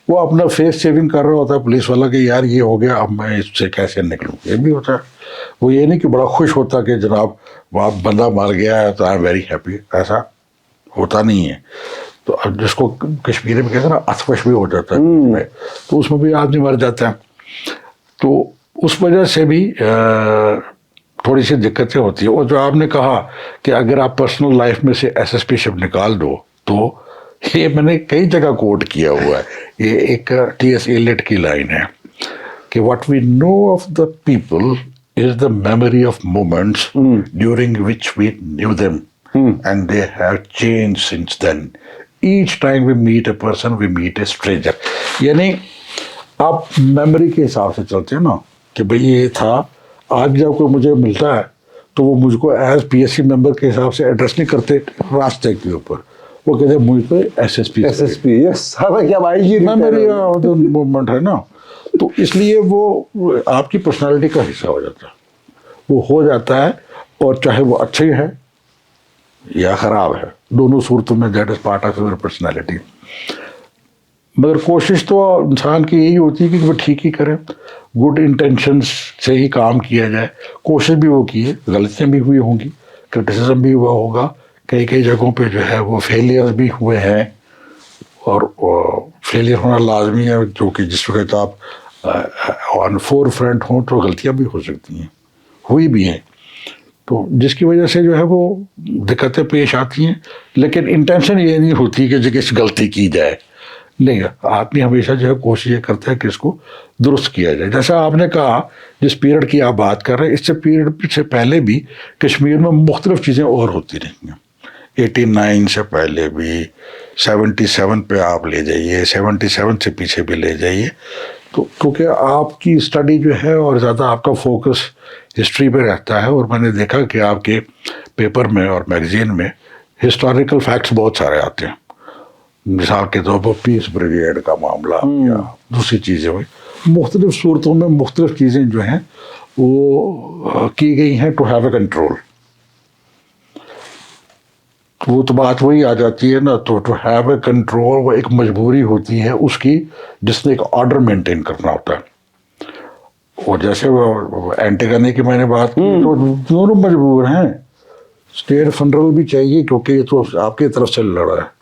وہ اپنا فیس سیونگ کر رہا ہوتا ہے پولیس والا کہ یار یہ ہو گیا, اب میں اس سے کیسے نکلوں. یہ بھی ہوتا ہے. وہ یہ نہیں کہ بڑا خوش ہوتا کہ جناب وہاں بندہ مر گیا ہے تو آئی ایم ویری ہیپی, ایسا ہوتا نہیں ہے. تو اب جس کو کشمیری میں کہتے ہیں نا اتفش بھی ہو جاتا ہے, تو اس میں بھی آدمی مر جاتا ہے. تو اس وجہ سے بھی تھوڑی سی دقتیں ہوتی ہیں. اور جو آپ نے کہا کہ اگر آپ پرسنل لائف میں سے ایس ایس پی شپ نکال دو, تو یہ میں نے کئی جگہ کوٹ کیا ہوا ہے. یہ ایک ٹی ایس ایلیٹ کی لائن ہے کہ what we know of the people is the memory of moments during which we knew them and they have changed since then. Each time we meet a person we meet a stranger. یعنی آپ memory کے حساب سے چلتے ہیں نا کہ بھئی یہ تھا. آج جب کوئی مجھے ملتا ہے تو وہ مجھ کو ایز پی ایس سی ممبر کے حساب سے ایڈریس نہیں کرتے راستے کے اوپر, وہ کہتے ہیں مجھ پہ ایس ایس پی یس, حالانکہ اب آئی جی میموری موومنٹ ہے نا. تو اس لیے وہ آپ کی پرسنالٹی کا حصہ ہو جاتا ہے, وہ ہو جاتا ہے, اور چاہے وہ اچھی ہے یا خراب ہے, دونوں صورتوں میں that is part of your personality. مگر کوشش تو انسان کی یہی ہوتی ہے کہ وہ ٹھیک ہی کرے, گڈ انٹینشنس سے ہی کام کیا جائے. کوشش بھی وہ کی ہے, غلطیاں بھی ہوئی ہوں گی, کرٹیسزم بھی ہوا ہوگا, کئی جگہوں پہ جو ہے وہ فیلئر بھی ہوئے ہیں, اور فیلئر ہونا لازمی ہے, جو کہ جس وقت آپ آن فور فرنٹ ہوں تو غلطیاں بھی ہو سکتی ہیں, ہوئی بھی ہیں, تو جس کی وجہ سے جو ہے وہ دقتیں پیش آتی ہیں. لیکن انٹینشن یہ نہیں ہوتی کہ کسی غلطی کی جائے, نہیں, آدمی ہمیشہ جو ہے کوشش یہ کرتا ہے کہ اس کو درست کیا جائے. جیسا آپ نے کہا جس پیریڈ کی آپ بات کر رہے ہیں, اس سے پیریڈ سے پہلے بھی کشمیر میں مختلف چیزیں اور ہوتی رہی ہیں. 89 سے پہلے بھی, 77 پہ آپ لے جائیے, 77 سے پیچھے بھی لے جائیے. تو کیونکہ آپ کی اسٹڈی جو ہے اور زیادہ آپ کا فوکس ہسٹری پہ رہتا ہے, اور میں نے دیکھا کہ آپ کے پیپر میں اور میگزین میں ہسٹوریکل فیکٹس بہت سارے آتے ہیں. مثال کے طور پر پیس بریگیڈ کا معاملہ یا دوسری چیزیں ہوئی, مختلف صورتوں میں مختلف چیزیں جو ہیں وہ کی گئی ہیں ٹو ہیو اے کنٹرول. وہ تو بات وہی آ جاتی ہے نا, تو ٹو ہیو اے کنٹرول وہ ایک مجبوری ہوتی ہے اس کی, جس نے ایک آرڈر مینٹین کرنا ہوتا ہے. اور جیسے وہ اینٹیگنے کی میں نے بات کی, تو دونوں مجبور ہیں. اسٹیٹ فنڈرل بھی چاہیے کیونکہ یہ تو آپ کی طرف سے لڑا ہے,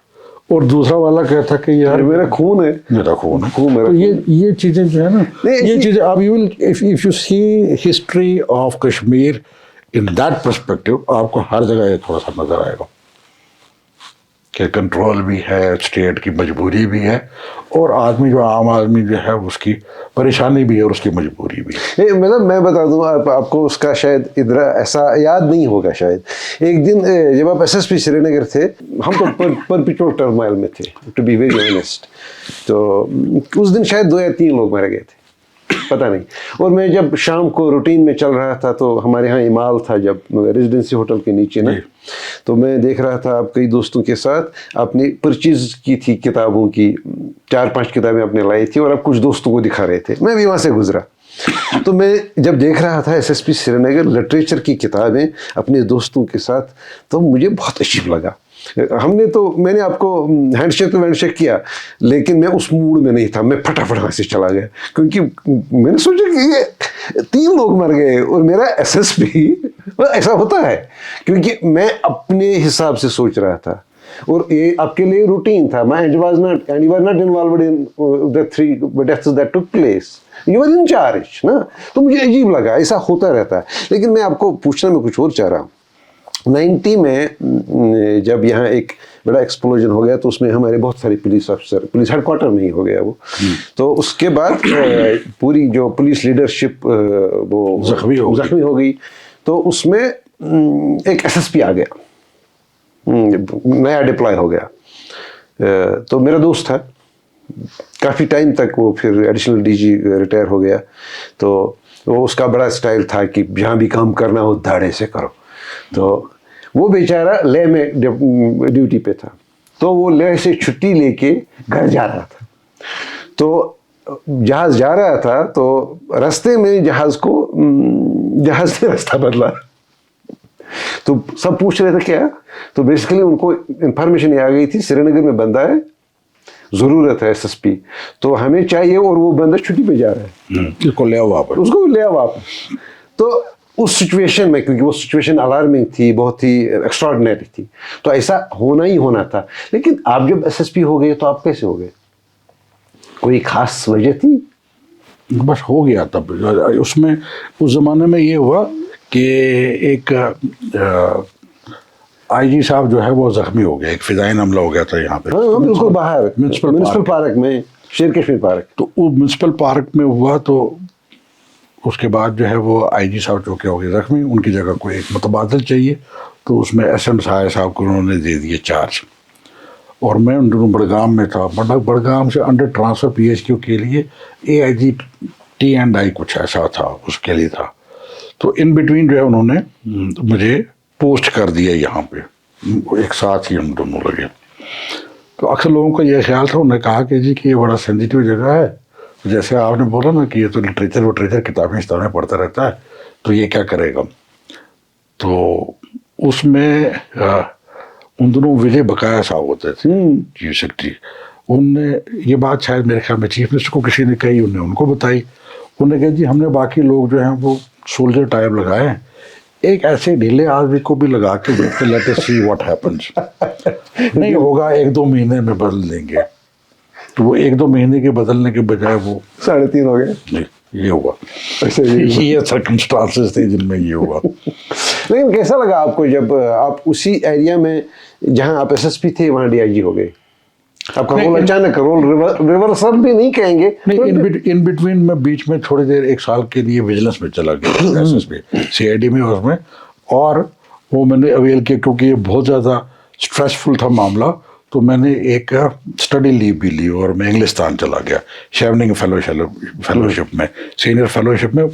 اور دوسرا والا کہتا کہ یار میرا خون ہے, میرا خون ہے. تو یہ چیزیں جو ہے نا, یہ چیزیں آپ if you see history of Kashmir in that perspective, آپ کو ہر جگہ یہ تھوڑا سا نظر آئے گا کہ کنٹرول بھی ہے, اسٹیٹ کی مجبوری بھی ہے, اور آدمی جو عام آدمی جو ہے اس کی پریشانی بھی ہے اور اس کی مجبوری بھی ہے. مطلب میں بتا دوں آپ کو, اس کا شاید ادھر ایسا یاد نہیں ہوگا شاید. ایک دن جب آپ ایس ایس پی سری نگر تھے, ہم تو پرپیچول ٹرمائل میں تھے ٹو بی ویری آنیسٹ, تو اس دن شاید 2 یا 3 لوگ مر گئے تھے, پتہ نہیں. اور میں جب شام کو روٹین میں چل رہا تھا, تو ہمارے ہاں امال تھا جب ریزیڈنسی ہوٹل کے نیچے نا, تو میں دیکھ رہا تھا آپ کئی دوستوں کے ساتھ آپ نے پرچیز کی تھی کتابوں کی, 4-5 کتابیں آپ نے لائی تھی, اور آپ کچھ دوستوں کو دکھا رہے تھے. میں بھی وہاں سے گزرا, تو میں جب دیکھ رہا تھا ایس ایس پی سری نگر لٹریچر کی کتابیں اپنے دوستوں کے ساتھ, تو مجھے بہت عجیب لگا. میں نے آپ کو ہینڈ شیک کیا, لیکن میں اس موڈ میں نہیں تھا. میں پھٹافٹ وہاں سے چلا گیا, کیونکہ میں نے سوچا کہ یہ 3 لوگ مر گئے اور میرا ایس ایس پی. ایسا ہوتا ہے کیونکہ میں اپنے حساب سے سوچ رہا تھا, اور یہ آپ کے لیے روٹین تھا. You were not involved in the 3 deaths that took place. You were in charge نا. تو مجھے عجیب لگا, ایسا ہوتا رہتا ہے. لیکن میں آپ کو پوچھنا میں کچھ اور چاہ رہا ہوں. 90 میں جب یہاں ایک بڑا ایکسپلوژن ہو گیا, تو اس میں ہمارے بہت سارے پولیس افسر, پولیس ہیڈ کوارٹر میں ہی ہو گیا وہ, تو اس کے بعد پوری جو پولیس لیڈرشپ وہ زخمی ہو گئی. تو اس میں ایک ایس ایس پی آ گیا, نیا ڈپلائے ہو گیا. تو میرا دوست تھا, کافی ٹائم تک وہ پھر ایڈیشنل ڈی جی ریٹائر ہو گیا. تو وہ اس کا بڑا اسٹائل تھا کہ جہاں بھی کام کرنا ہو دھاڑے سے کرو. تو وہ بیچارہ لے میں ڈیوٹی پہ تھا, تو وہ لے سے چھٹی لے کے گھر جا رہا تھا. تو جہاز جا رہا تھا, تو راستے میں جہاز نے راستہ بدلا. تو سب پوچھ رہے تھے کیا, تو بیسیکلی ان کو انفارمیشن یہ آ گئی تھی سری نگر میں بندہ ہے, ضرورت ہے ایس ایس پی, تو ہمیں چاہیے, اور وہ بندہ چھٹی پہ جا رہا ہے, اس کو لے آؤ واپس. تو اس سچویشن میں, کیونکہ وہ سچویشن الارمنگ تھی, بہت ہی ایکسٹراڈنری تھی, تو ایسا ہونا ہی ہونا تھا. لیکن آپ جب ایس ایس پی ہو گئے, تو آپ کیسے ہو گئے؟ کوئی خاص وجہ تھی؟ بس ہو گیا. تب اس میں اس زمانے میں یہ ہوا کہ ایک آئی جی صاحب جو ہے وہ زخمی ہو گیا, ایک فضائین حملہ ہو گیا تھا یہاں پہ, بالکل باہر میونسپل پارک میں, شیر کشمیر پارک. تو وہ میونسپل پارک میں ہوا. تو اس کے بعد جو ہے وہ آئی جی صاحب جو کہ ہو گئے زخمی, ان کی جگہ کوئی ایک متبادل چاہیے. تو اس میں ایس ایم صاحب کو انہوں نے دے دیے چارج, اور میں ان دنوں بڑگام میں تھا. بڑگام سے انڈر ٹرانسفر PHQ کے لیے AIG T&I کچھ ایسا تھا, اس کے لیے تھا. تو ان بٹوین جو ہے انہوں نے مجھے پوسٹ کر دیا یہاں پہ, ایک ساتھ ہی ہم دونوں لگے. تو اکثر لوگوں کا یہ خیال تھا, انہوں نے کہا کہ جی کہ یہ بڑا سینسیٹیو جگہ ہے, جیسے آپ نے بولا نا کہ یہ تو لٹریچر کتابیں پڑھتا رہتا ہے, تو یہ کیا کرے گا. تو اس میں ان دنوں وجے بقایا صاحب ہوتے تھے چیف سیکرٹری. ان نے یہ بات شاید میرے خیال میں چیف منسٹر کو کسی نے کہی, انہوں نے ان کو بتائی. انہوں نے کہا جی ہم نے باقی لوگ جو ہیں وہ سولجر ٹائپ لگائے ہیں, ایک ایسے ڈھیلے آدمی کو بھی لگا کے دیکھتے, let us see what happens. نہیں ہوگا 1-2 مہینے میں بدل دیں گے. تو وہ 1-2 مہینے کے بدلنے کے بجائے وہ 3.5 ہو گئے. نہیں, یہ ہوا. یہ سرکمسٹانسز تھے جن میں یہ ہوا. لیکن کیسا لگا آپ کو جب آپ اسی ایریا میں جہاں آپ SSP تھے وہاں DIG ہو گئے؟ آپ کا رول اچانک رول ریورسل بھی نہیں کہیں گے. ان بٹوین میں بیچ میں تھوڑی دیر 1 سال کے لیے وجیلنس میں چلا گیا, SSP CID میں, اس میں. اور وہ میں نے اویل کیا کیونکہ یہ بہت زیادہ اسٹریسفل تھا معاملہ, تو میں نے ایک اسٹڈی لیو بھی لی اور میں انگلستان چلا گیا شیوننگ فیلوشپ میں, سینئر فیلوشپ میں,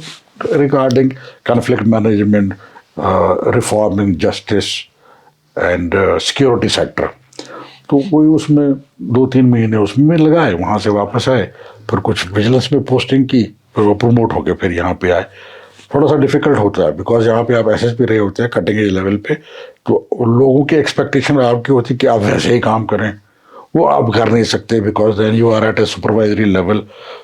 regarding conflict management, reforming justice and security sector. تو وہی اس میں 2-3 مہینے اس میں لگائے, وہاں سے واپس آئے, پھر کچھ وجیلنس میں پوسٹنگ کی, پھر وہ پروموٹ ہو کے پھر یہاں پہ آئے. تھوڑا سا ڈیفیکلٹ ہوتا ہے بیکاز یہاں پہ آپ SSP رہے ہوتے ہیں کٹنگ ایج لیول پہ, تو لوگوں کی ایکسپیکٹیشن آپ کی ہوتی ہے کہ آپ ویسے ہی کام کریں, وہ آپ کر نہیں سکتے because then you are at a supervisory level.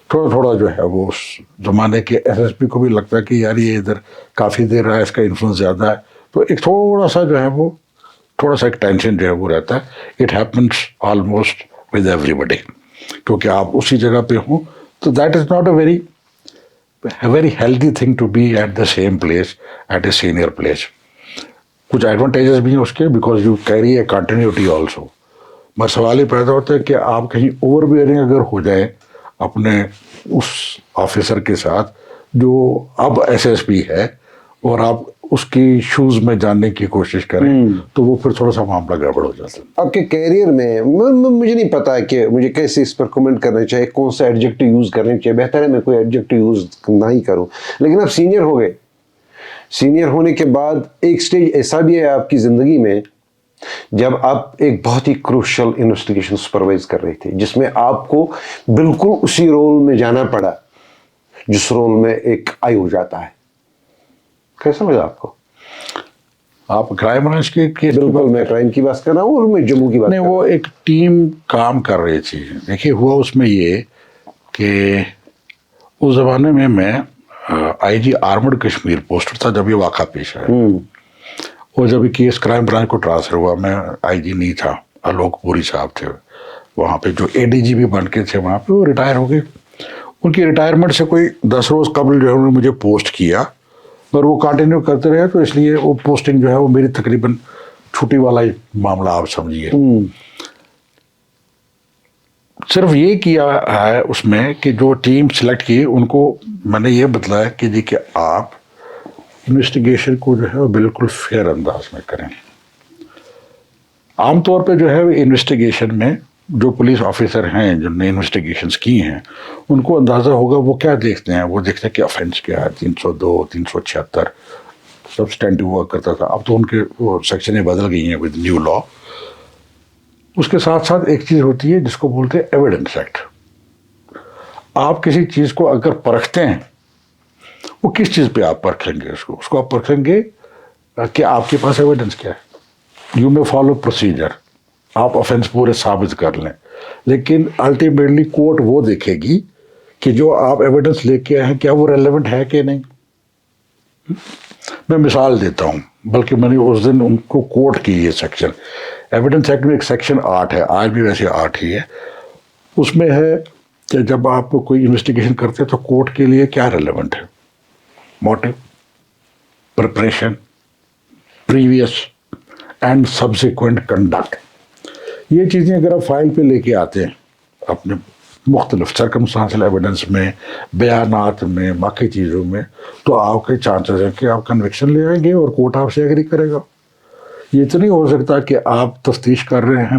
تھوڑا جو ہے وہ اس زمانے کے SSP کو بھی لگتا ہے کہ یار یہ ادھر کافی دیر رہا ہے, اس کا انفلوئنس زیادہ ہے, تو ایک تھوڑا سا جو ہے وہ تھوڑا سا ایک ٹینشن جو ہے وہ رہتا ہے. It happens almost with everybody, کیونکہ آپ اسی جگہ پہ ہوں. تو that is not a very healthy thing to be at the same place at a senior place. کچھ ایڈوانٹیجز بھی ہیں اس کے because you carry a continuity also. مگر سوال یہ پیدا ہوتا ہے کہ آپ کہیں اوور بیئرنگ اگر ہو جائیں اپنے اس آفیسر کے ساتھ جو اب SSP ہے, اور آپ اس کی شوز میں جاننے کی کوشش کریں, تو وہ پھر تھوڑا سا معاملہ گڑبڑ ہو جاتا ہے. آپ کے کیریئر میں مجھے نہیں پتا کہ مجھے کیسے اس پر کمنٹ کرنا چاہیے, کون سا ایڈجیکٹو یوز کرنا چاہیے. بہتر ہے میں کوئی ایڈجیکٹو یوز نہ ہی کروں. لیکن آپ سینئر ہو گئے. سینئر ہونے کے بعد ایک سٹیج ایسا بھی ہے آپ کی زندگی میں جب آپ ایک بہت ہی کروشل انویسٹیگیشن سپروائز کر رہے تھے, جس میں آپ کو بالکل اسی رول میں جانا پڑا جس رول میں ایک آئی ہو جاتا ہے. کیسا لگا آپ کو؟ آپ کرائم برانچ کے بالکل میں کرائم کی بات کر رہا ہوں اور میں جموں کی بات نہیں, وہ ایک ٹیم کام کر رہی تھی. دیکھیے ہوا اس میں یہ کہ اس زمانے میں IG آرمڈ کشمیر پوسٹر تھا جب یہ واقعہ پیش آیا, اور جب یہ کیس کرائم برانچ کو ٹرانسفر ہوا, میں IG نہیں تھا, آلوک پوری صاحب تھے وہاں پہ, جو ADG بھی بن کے تھے وہاں پہ, وہ ریٹائر ہو گئے. ان کی ریٹائرمنٹ سے کوئی 10 روز قبل جو ہے انہوں نے مجھے پوسٹ کیا, اور وہ کنٹینیو کرتے رہے, تو اس لیے وہ پوسٹنگ جو ہے وہ میری تقریباً چھٹی والا ہی معاملہ آپ سمجھیے. صرف یہ کیا ہے اس میں کہ جو ٹیم سلیکٹ کی ان کو میں نے یہ بتلایا کہ جی کہ آپ انویسٹیگیشن کو جو ہے وہ بالکل فیئر انداز میں کریں. عام طور پہ جو ہے انویسٹیگیشن میں جو پولیس آفیسر ہیں جن نے انویسٹیگیشنز کی ہیں ان کو اندازہ ہوگا وہ کیا دیکھتے ہیں. وہ دیکھتے ہیں کہ آفینس کیا ہے, 302 376 سبسٹینٹیو ہوا کرتا تھا, اب تو ان کے وہ سیکشنیں بدل گئی ہیں ود نیو لا. اس کے ساتھ ساتھ ایک چیز ہوتی ہے جس کو بولتے ہیں ایویڈنس ایکٹ. آپ کسی چیز کو اگر پرکھتے ہیں, وہ کس چیز پہ آپ پرکھیں گے اس کو آپ پرکھیں گے کہ آپ کے پاس ایویڈنس کیا ہے. یو میں فالو پروسیجر, آپ آفینس پورے ثابت کر لیں, لیکن الٹیمیٹلی کورٹ وہ دیکھے گی کہ جو آپ ایویڈنس لے کے آئے ہیں کیا وہ ریلیونٹ ہے کہ نہیں. میں مثال دیتا ہوں, بلکہ میں نے اس دن ان کو کوٹ کی یہ سیکشن, ایویڈنس ایکٹ میں ایک سیکشن 8 ہے, آج بھی ویسے 8 ہی ہے. اس میں ہے کہ جب آپ کوئی انویسٹیگیشن کرتے ہیں تو کورٹ کے لیے کیا ریلیونٹ ہے, motive, preparation, previous and subsequent conduct. یہ چیزیں اگر آپ فائل پہ لے کے آتے ہیں اپنے مختلف سرکمسٹانشل ایویڈنس میں, بیانات میں, باقی چیزوں میں, تو آپ کے چانسز ہیں کہ آپ کنوکشن لے آئیں گے اور کورٹ آپ سے ایگری کرے گا. یہ تو نہیں ہو سکتا کہ آپ تفتیش کر رہے ہیں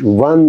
1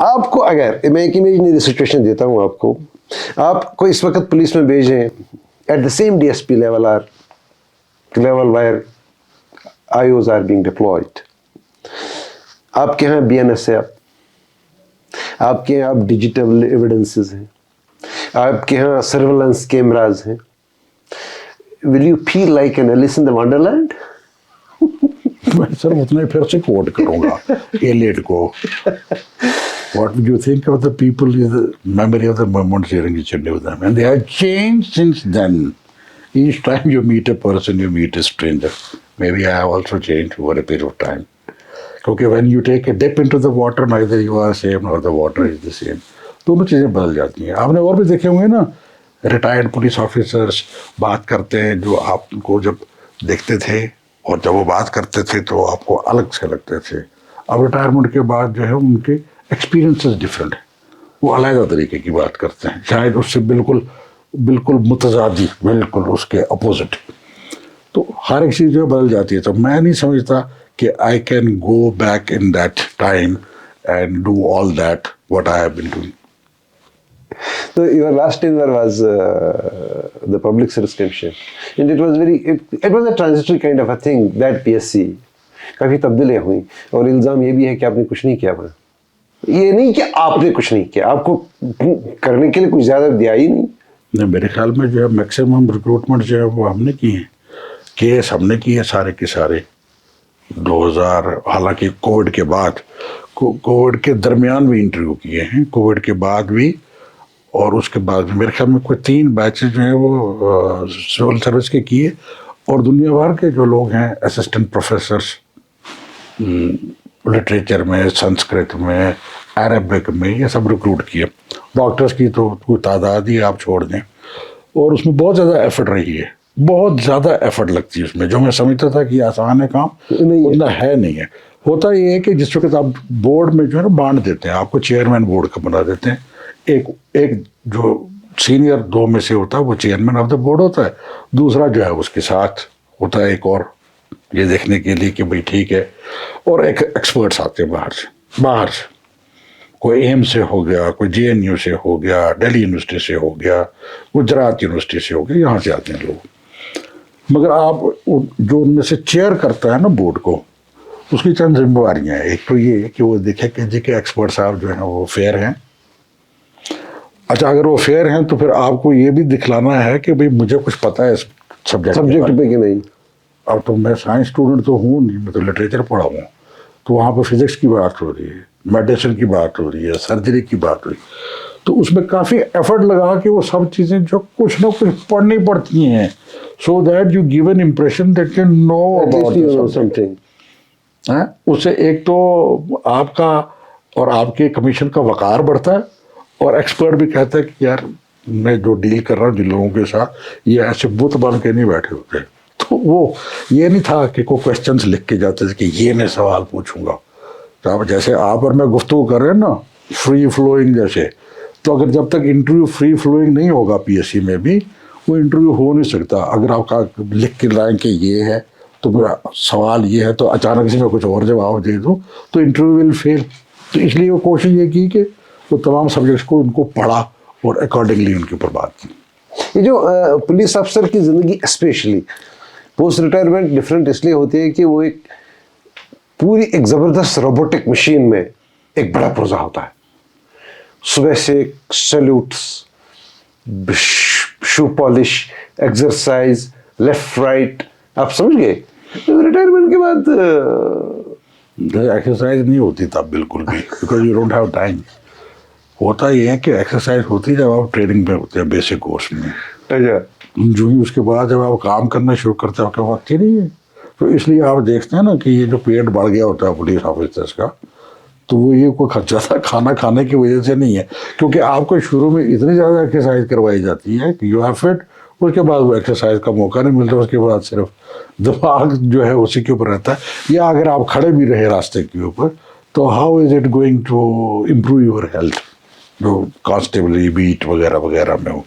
آپ کو اگر میں ایک امیجنری سچویشن دیتا ہوں آپ کو اس وقت پولیس میں بھیجیں at the same DSP level or level where IOs are being deployed. آپ کے یہاں BNS ہے, آپ کے یہاں ڈیجیٹل ایویڈنسز ہیں, آپ کے یہاں سرویلنس کیمراز ہیں. Will you feel like an Alice in the wonderland? میں سر اتنا پھر سے کوٹ کروں گا ایلیٹ کو. What would you think of the people in the memory of the moments during each and every time? And they have changed since then. Each time you meet a person, you meet a stranger. Maybe I have also changed over a period of time. Because when you take a dip into the water, neither you are same nor the water is the same. دونوں چیزیں بدل جاتی ہیں. آپ نے اور بھی دیکھے ہوئے نا, ریٹائرڈ پولیس آفیسرس بات کرتے ہیں جو آپ کو جب دیکھتے تھے اور جب وہ بات کرتے تھے تو آپ کو الگ سے لگتے تھے. اب ریٹائرمنٹ کے بعد جو ہے ان کے ایکسپیرینسز ڈفرینٹ ہیں, وہ علیحدہ طریقے کی بات کرتے ہیں, شاید اس سے بالکل متضادی, بالکل اس کے اپوزٹ. تو ہر ایک چیز جو ہے بدل جاتی ہے. تو میں نہیں سمجھتا کہ I can go back in that time and do all that what I have been doing. So your last tenure was the public service commission, and it was a transitory kind of a thing. That PSC کافی تبدیلیاں ہوئیں, اور الزام یہ بھی ہے کہ آپ نے کچھ نہیں کیا. یہ نہیں کہ آپ نے کچھ نہیں کیا, آپ کو کرنے کے لیے کچھ زیادہ دیا ہی نہیں. میرے خیال میں جو ہے میکسیمم ریکروٹمنٹ جو ہے وہ ہم نے کی ہیں. کیس ہم نے کی ہے سارے کے سارے 2000, حالانکہ کووڈ کے درمیان بھی انٹرویو کیے ہیں, کووڈ کے بعد بھی, اور اس کے بعد میرے خیال میں کوئی 3 بیچز جو ہیں وہ سول سروس کے کیے, اور دنیا بھر کے جو لوگ ہیں اسسٹنٹ پروفیسرس لٹریچر میں, سنسکرت میں, عربک میں, یہ سب ریکروٹ کیے. ڈاکٹرس کی تو کوئی تعداد ہی آپ چھوڑ دیں, اور اس میں بہت زیادہ ایفرٹ رہی ہے, بہت زیادہ ایفرٹ لگتی ہے اس میں. جو میں سمجھتا تھا کہ آسان ہے کام, اتنا ہے نہیں ہے. ہوتا یہ ہے کہ جس وقت آپ بورڈ میں جو ہے نا بانٹ دیتے ہیں, آپ کو چیئرمین بورڈ کا بنا دیتے ہیں, ایک جو سینئر 2 میں سے ہوتا ہے وہ چیئرمین آف دا بورڈ ہوتا ہے, دوسرا جو ہے اس کے ساتھ ہوتا ہے ایک اور, یہ دیکھنے کے لیے کہ بھئی ٹھیک ہے, اور ایک ایکسپرٹس آتے ہیں باہر سے, کوئی ایم سے ہو گیا, کوئی JNU سے ہو گیا, دہلی یونیورسٹی سے ہو گیا, گجرات یونیورسٹی سے ہو گیا, یہاں سے آتے ہیں لوگ. مگر آپ جو ان میں سے چیئر کرتا ہے نا بورڈ کو, اس کی چند ذمہ داریاں ہیں. ایک تو یہ کہ وہ دیکھے کہ جی کہ ایکسپرٹ صاحب جو ہیں وہ فیئر ہیں. اچھا, اگر وہ فیئر ہیں تو پھر آپ کو یہ بھی دکھلانا ہے کہ بھئی مجھے کچھ پتہ ہے اس سبجیکٹ پہ کہ نہیں. اب تو میں سائنس اسٹوڈنٹ تو ہوں نہیں, میں تو لٹریچر پڑھا ہوں, تو وہاں پہ فزکس کی بات ہو رہی ہے, میڈیسن کی بات ہو رہی ہے, سرجری کی بات ہو رہی ہے, تو اس میں کافی ایفرٹ لگا کہ وہ سب چیزیں جو کچھ نہ کچھ پڑھنی پڑتی ہیں, so that you give an impression that you know about something. اس سے ایک تو آپ کا اور آپ کے کمیشن کا وقار بڑھتا ہے, اور ایکسپرٹ بھی کہتا ہے کہ یار میں جو ڈیل کر رہا ہوں جن لوگوں کے ساتھ, یہ ایسے بت بن کے نہیں بیٹھے ہوتے. تو وہ یہ نہیں تھا کہ کوئی کوشچنس لکھ کے جاتے تھے کہ یہ میں سوال پوچھوں گا. تو اب جیسے آپ اور میں گفتگو کر رہے ہیں نا فری فلوئنگ جیسے, تو اگر جب تک انٹرویو فری فلوئنگ نہیں ہوگا PSC میں بھی, وہ انٹرویو ہو نہیں سکتا. اگر آپ کا لکھ کے لائیں کہ یہ ہے تو میرا سوال یہ ہے, تو اچانک سے میں کچھ اور جواب دے دوں تو انٹرویو ول فیل. تو اس لیے وہ کوشش یہ کی کہ وہ تمام سبجیکٹس کو ان کو پڑھا اور اکارڈنگلی ان کے اوپر بات کی. یہ جو پولیس افسر کی زندگی اسپیشلی پوسٹ ریٹائرمنٹ ڈفرینٹ اس لیے ہوتی ہے کہ وہ ایک زبردست روبوٹک مشین میں ایک بڑا پرزہ ہوتا ہے. صبح سے salutes, shoe polish, exercise, left right, آپ سمجھ گئے. ریٹائرمنٹ کے بعد ایکسرسائز نہیں ہوتی تھا بالکل بھی, because you don't have time. ہوتا یہ ہے کہ ایکسرسائز ہوتی جب آپ ٹریننگ میں ہوتے ہیں بیسک کورس میں, جو ہی اس کے بعد جب آپ کام کرنا شروع کرتے ہیں آپ کے وقت ہی نہیں ہے. تو اس لیے آپ دیکھتے ہیں نا کہ یہ جو پیٹ بڑھ گیا ہوتا ہے پولیس آفیسرس کا, تو وہ یہ کوئی زیادہ کھانا کھانے کی وجہ سے نہیں ہے, کیونکہ آپ کو شروع میں اتنی زیادہ ایکسرسائز کروائی جاتی ہے کہ یو آر فٹ, اس کے بعد وہ ایکسرسائز کا موقع نہیں ملتا, اس کے بعد صرف دماغ جو ہے اسی کے اوپر رہتا ہے. یا اگر آپ کھڑے بھی رہے راستے کے اوپر تو how is it going to improve your health, جو کانسٹیبلی بیٹ وغیرہ وغیرہ میں ہو.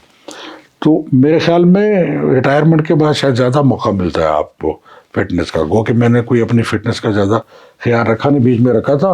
تو میرے خیال میں ریٹائرمنٹ کے بعد شاید زیادہ موقع ملتا ہے آپ کو فٹنس کا. گو کہ میں نے کوئی اپنی فٹنس کا زیادہ خیال رکھا نہیں, بیچ میں رکھا تھا,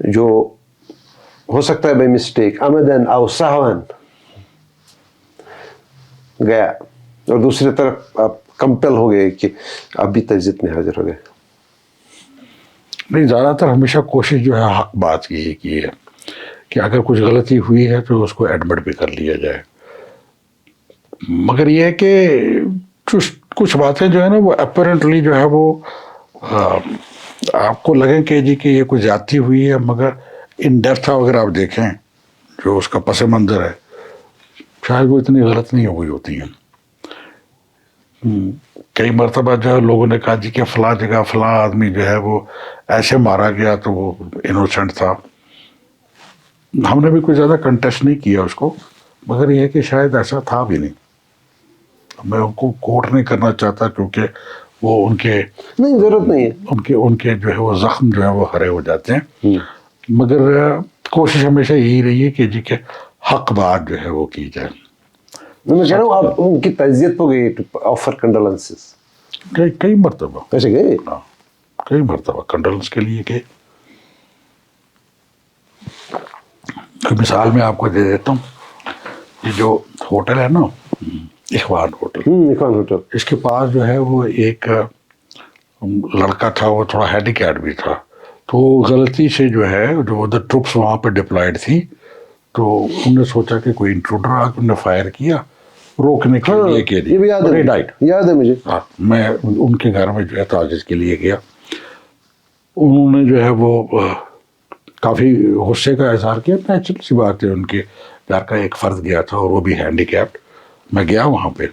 جو ہو سکتا ہے بائی مسٹیک عمدن او سہون گیا، اور دوسری طرف آپ کمپل ہو گئے کہ آپ بھی تعزیت میں حاضر ہو گئے. نہیں، زیادہ تر ہمیشہ کوشش جو ہے حق بات کی ہے کہ اگر کچھ غلطی ہوئی ہے تو اس کو ایڈمٹ بھی کر لیا جائے. مگر یہ ہے کہ کچھ باتیں جو ہے نا وہ اپیرنٹلی جو ہے وہ آپ کو لگیں کہ جی کہ یہ کچھ زیادتی ہوئی ہے، مگر ان ڈیپتھ اگر آپ دیکھیں جو اس کا پس منظر ہے شاید وہ اتنی غلط نہیں ہوئی ہوتی ہیں. کئی مرتبہ جو ہے لوگوں نے کہا جی کہ فلاں جگہ فلاں آدمی جو ہے وہ ایسے مارا گیا تو وہ انوسنٹ تھا. ہم نے بھی کوئی زیادہ کنٹیسٹ نہیں کیا اس کو، مگر یہ ہے کہ شاید ایسا تھا بھی نہیں. میں ان کو کوٹ نہیں کرنا چاہتا کیونکہ وہ ان کے نہیں، ضرورت نہیں ہے، ان کے جو ہے وہ زخم جو ہے وہ ہرے ہو جاتے ہیں. مگر کوشش ہمیشہ یہی رہی ہے کہ جی کہ حق بات جو ہے وہ کی جائے. میں کہہ رہا ہوں آپ ان کی تعزیت پہ گئے ٹو آفر کنڈولنسز. کئی مرتبہ ایسے گئے؟ ہاں، کئی مرتبہ کنڈولنس کے لیے کہ مثال میں آپ کو دے دیتا ہوں. یہ جو ہوٹل ہے نا اخوان ہوٹل، اخوان ہوٹل، اس کے پاس جو ہے وہ ایک لڑکا تھا، وہ تھوڑا ہینڈی کیپ بھی تھا. تو غلطی سے جو ہے جو ادھر ٹروپس وہاں پہ ڈپلائڈ تھی تو انہوں نے سوچا کہ کوئی انٹروڈر آ کے انہوں نے فائر کیا روکنے کے لیے کہ یہ بھی یاد ہے مجھے. ہاں، میں ان کے گھر میں جو ہے تعزیت کے لیے گیا. انہوں نے جو ہے وہ کافی غصے کا اظہار کیا. نیچرل سی بات ہے، ان کے گھر کا ایک فرد گیا تھا اور وہ بھی ہینڈی کیپڈ. میں گیا وہاں پہ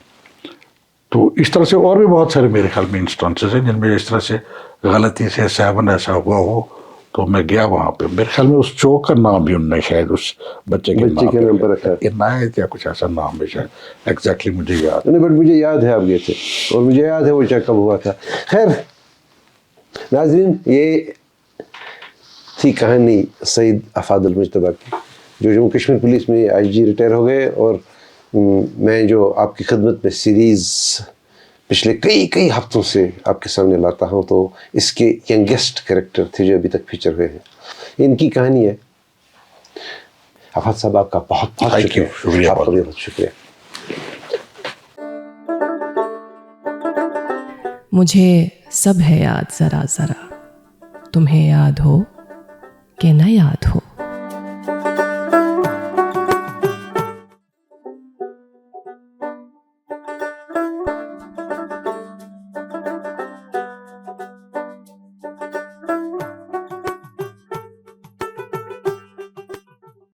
تو اس طرح سے اور بھی بہت سارے میرے خیال میں انسٹانسز ہیں جن میں اس طرح سے غلطی سے سیون ایسا ہوا ہو. تو میں گیا وہاں پہ، میرے خیال میں اس چوک کا نام بھی انہوں نے شاید اس بچے کے نام پر رکھا، عنایت یا کچھ ایسا نام ہے شاید، ایگزیکٹلی مجھے یاد نہیں، بٹ مجھے یاد ہے آپ گئے تھے اور مجھے یاد ہے وہ چیک اپ ہوا تھا. خیر ناظرین، یہ تھی کہانی سعید افاد المجتبیٰ کی، جو جموں کشمیر پولیس میں آئی جی ریٹائر ہو گئے. اور میں جو آپ کی خدمت میں سیریز پچھلے کئی ہفتوں سے آپ کے سامنے لاتا ہوں تو اس کے ینگیسٹ کریکٹر تھے جو ابھی تک فیچر ہوئے ہیں. ان کی کہانی ہے. افاد صاحب آپ کا بہت بہت شکریہ. آپ کا بھی بہت شکریہ. مجھے سب ہے یاد ذرا ذرا، تمہیں یاد ہو کہ نہ یاد ہو.